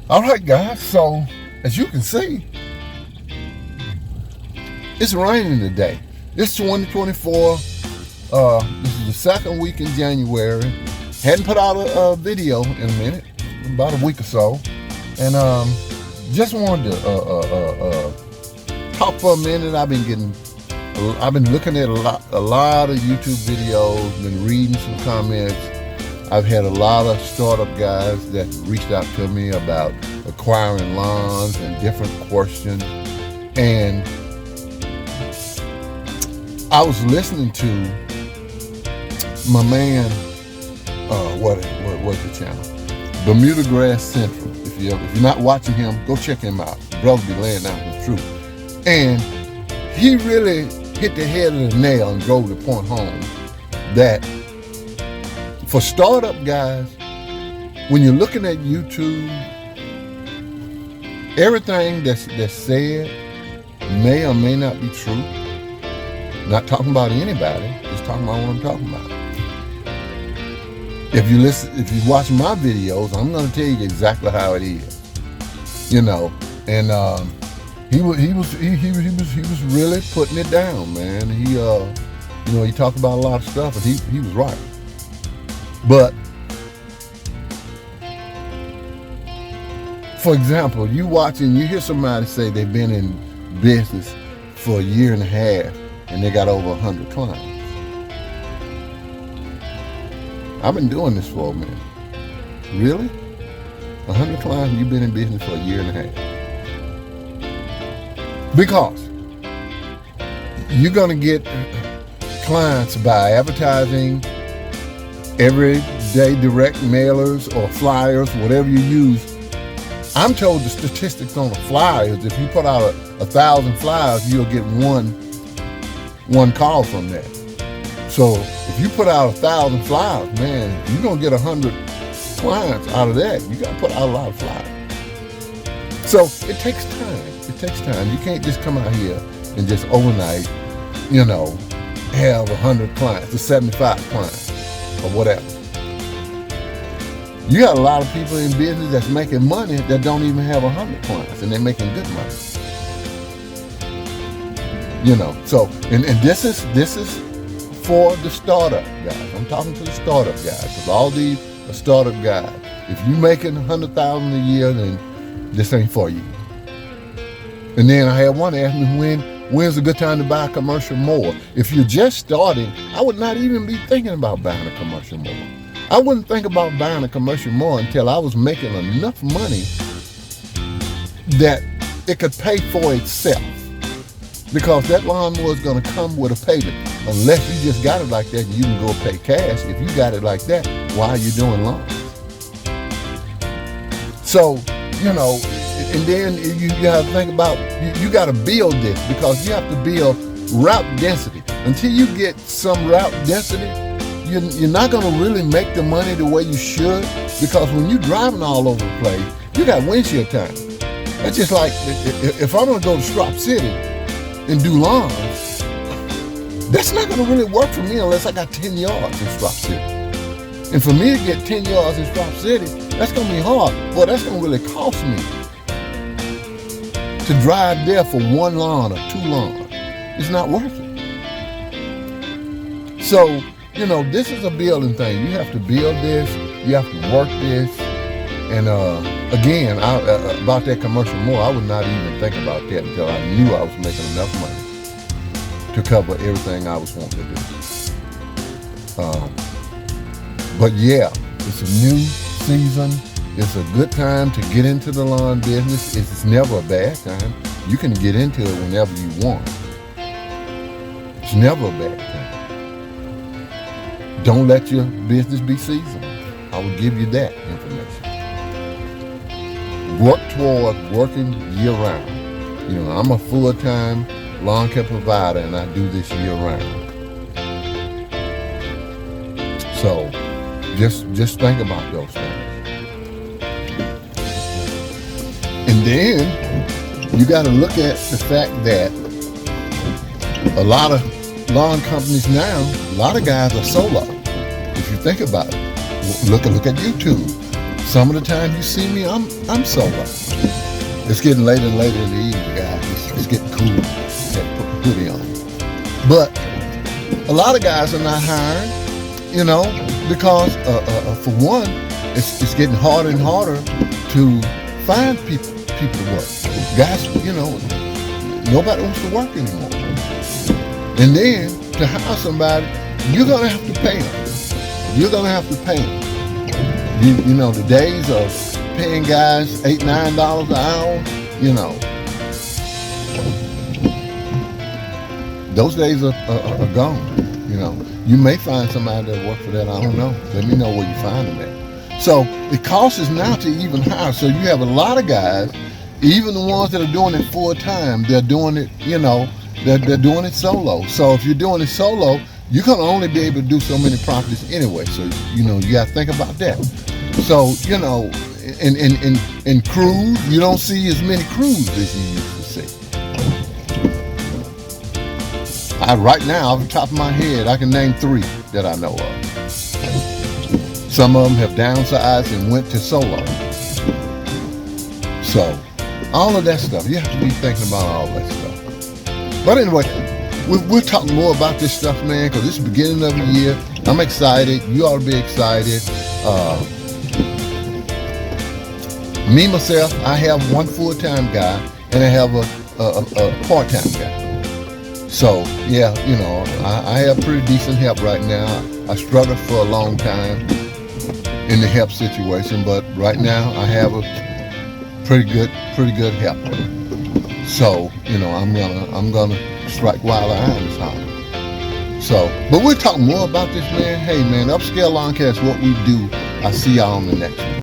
All right, guys. So, as you can see, it's raining today. It's 2024. This is the second week in January. Hadn't put out a video in a minute, about a week or so, and just wanted to talk for a minute. I've been looking at a lot of YouTube videos, been reading some comments. I've had a lot of startup guys that reached out to me about acquiring lawns and different questions. And I was listening to my man, what's the channel? Bermuda Grass Central. If you're not watching him, go check him out. The brother be laying out the truth. And he really hit the head of the nail and drove the point home that for startup guys, when you're looking at YouTube, everything that's said may or may not be true. Not talking about anybody, just talking about what I'm talking about. If you watch my videos, I'm going to tell you exactly how it is. And he was really putting it down, man. He talked about a lot of stuff, and he was right. But for example, you hear somebody say they've been in business for a year and a half and they got over 100 clients. I've been doing this for a minute. Really? 100 clients and you've been in business for a year and a half? Because you're going to get clients by advertising, everyday direct mailers or flyers, whatever you use. I'm told the statistics on the flyers, if you put out 1,000 flyers, you'll get one call from that. So if you put out 1,000 flyers, man, you're gonna get 100 clients out of that. You gotta put out a lot of flyers. So it takes time. It takes time. You can't just come out here and just overnight, have 100 clients or 75 clients or whatever. You got a lot of people in business that's making money that don't even have 100 clients, and they're making good money. So and this is for the startup guys. I'm talking to the startup guys, because all these are startup guys. If you making 100,000 a year, then this ain't for you. And then I had one ask me when's a good time to buy a commercial mower. If you're just starting, I would not even be thinking about buying a commercial mower. I wouldn't think about buying a commercial mower until I was making enough money that it could pay for itself. Because that lawnmower is going to come with a payment. Unless you just got it like that and you can go pay cash. If you got it like that, why are you doing lawns? So, and then you got to think about, you got to build this, because you have to build route density. Until you get some route density, you're not going to really make the money the way you should, because when you're driving all over the place, you got windshield time. That's just like if I'm going to go to Strop City and do lawns, that's not going to really work for me unless I got 10 yards in Strop City. And for me to get 10 yards in Strop City, that's going to be hard. Boy, that's going to really cost me to drive there for one lawn or two lawns. It's not worth it. So, this is a building thing. You have to build this. You have to work this. And again, about that commercial mower, I would not even think about that until I knew I was making enough money to cover everything I was wanting to do. But yeah, it's a new season. It's a good time to get into the lawn business. It's never a bad time. You can get into it whenever you want. It's never a bad time. Don't let your business be seasonal. I will give you that information. Work toward working year-round. I'm a full-time lawn care provider, and I do this year-round. So, just think about those things. And then you got to look at the fact that a lot of lawn companies now, a lot of guys are solo. If you think about it, look at YouTube. Some of the time you see me, I'm solo. It's getting later and later in the evening, guys. It's getting cool. Put the hoodie on. But a lot of guys are not hiring, because for one, it's getting harder and harder to find people to work. Guys, nobody wants to work anymore. And then to hire somebody, you're gonna have to pay them. You're gonna have to pay them. The days of paying guys $8, $9 an hour, those days are gone. You may find somebody that work for that. I don't know. Let me know where you find them at. So it costs us now to even hire. So you have a lot of guys, even the ones that are doing it full time, they're doing it, they're doing it solo. So if you're doing it solo, you're gonna only be able to do so many properties anyway. So you gotta think about that. So in crews, you don't see as many crews as you used to see. Right now, off the top of my head, I can name 3 that I know of. Some of them have downsized and went to solo. So all of that stuff, you have to be thinking about all that stuff. But anyway, we'll talk more about this stuff, man, because it's the beginning of the year. I'm excited. You ought to be excited. Me, myself, I have one full-time guy, and I have a part-time guy. So, yeah, I have pretty decent help right now. I struggled for a long time in the help situation, but right now I have a pretty good help. So, I'm gonna strike while the iron is hot. So, but we'll talk more about this, man. Hey, man, Upscale Lawncast, what we do. I'll see y'all on the next one.